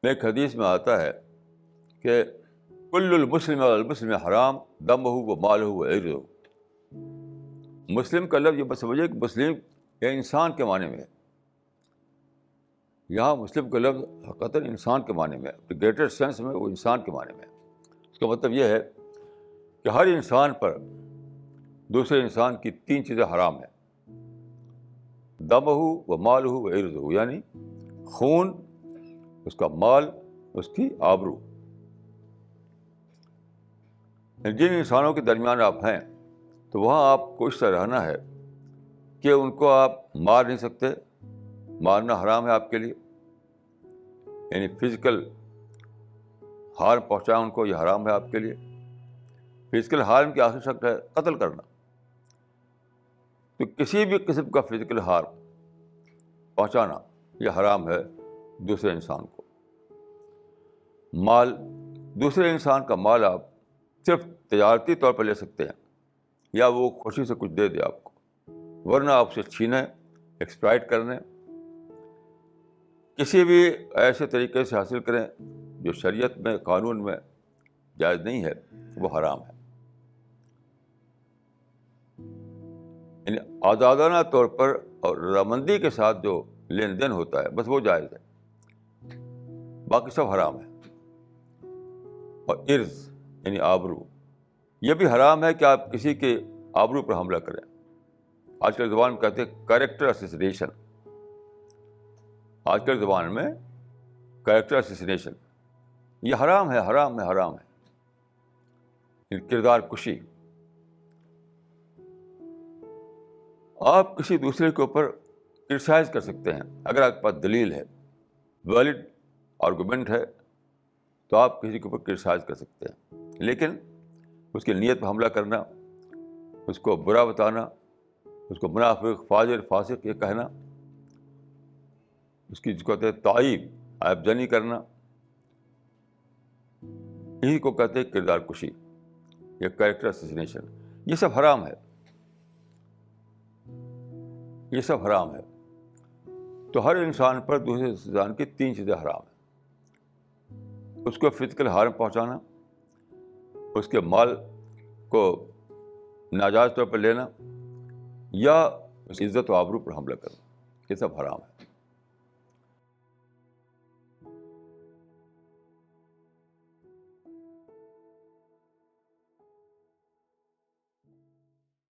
ایک حدیث میں آتا ہے کہ کل المسلم علی المسلم حرام دمہ و مالہ و عرضہ. مسلم کا لفظ یہ بس سمجھے کہ مسلم یا انسان کے معنی میں ہے. یہاں مسلم کا لفظ حقیقتاً انسان کے معنی میں ہے، گریٹر سینس میں وہ انسان کے معنی میں ہے. اس کا مطلب یہ ہے کہ ہر انسان پر دوسرے انسان کی 3 چیزیں حرام ہیں: دمہ و مالہ و عرضہ، یعنی خون، اس کا مال، اس کی آبرو. جن انسانوں کے درمیان آپ ہیں تو وہاں آپ کو اس طرح رہنا ہے کہ ان کو آپ مار نہیں سکتے، مارنا حرام ہے آپ کے لیے، یعنی فزیکل ہارم پہنچائیں ان کو، یہ حرام ہے آپ کے لیے. فزیکل ہارم کی آخری شکل ہے قتل کرنا. تو کسی بھی قسم کا فزیکل ہارم پہنچانا یہ حرام ہے دوسرے انسان کو. مال، دوسرے انسان کا مال آپ صرف تجارتی طور پر لے سکتے ہیں یا وہ خوشی سے کچھ دے دے آپ کو، ورنہ آپ سے چھینیں، ایکسپلائٹ کرنے، کسی بھی ایسے طریقے سے حاصل کریں جو شریعت میں، قانون میں جائز نہیں ہے، وہ حرام ہے. یعنی آزادانہ طور پر اور رضامندی کے ساتھ جو لین دین ہوتا ہے بس وہ جائز ہے، باقی سب حرام ہے. اور عرض یعنی آبرو، یہ بھی حرام ہے کہ آپ کسی کے آبرو پر حملہ کریں. آج کل زبان میں کہتے ہیں کریکٹر اسیسینیشن. آج کل زبان میں کریکٹر اسیسینیشن یہ حرام ہے، حرام ہے، حرام ہے. کردار کشی، آپ کسی دوسرے کے اوپر کرٹیسائز کر سکتے ہیں اگر آپ کے پاس دلیل ہے، ویلڈ آرگومنٹ ہے تو آپ کسی کے اوپر کرٹیسائز کر سکتے ہیں. لیکن اس کی نیت پہ حملہ کرنا، اس کو برا بتانا، اس کو منافق، فاجر، فاسق یہ کہنا، اس کی جس کو کہتے ہیں تعیب، عیب زنی کرنا، یہی کو کہتے ہیں کردار کشی یا کریکٹر اسیسینیشن. یہ سب حرام ہے، یہ سب حرام ہے. تو ہر انسان پر دوسرے انسان کی 3 چیزیں حرام ہیں: اس کو فزیکل ہارم پہنچانا، اس کے مال کو ناجائز طور پر لینا، یا اس کی عزت و آبرو پر حملہ کرنا. یہ سب حرام ہے.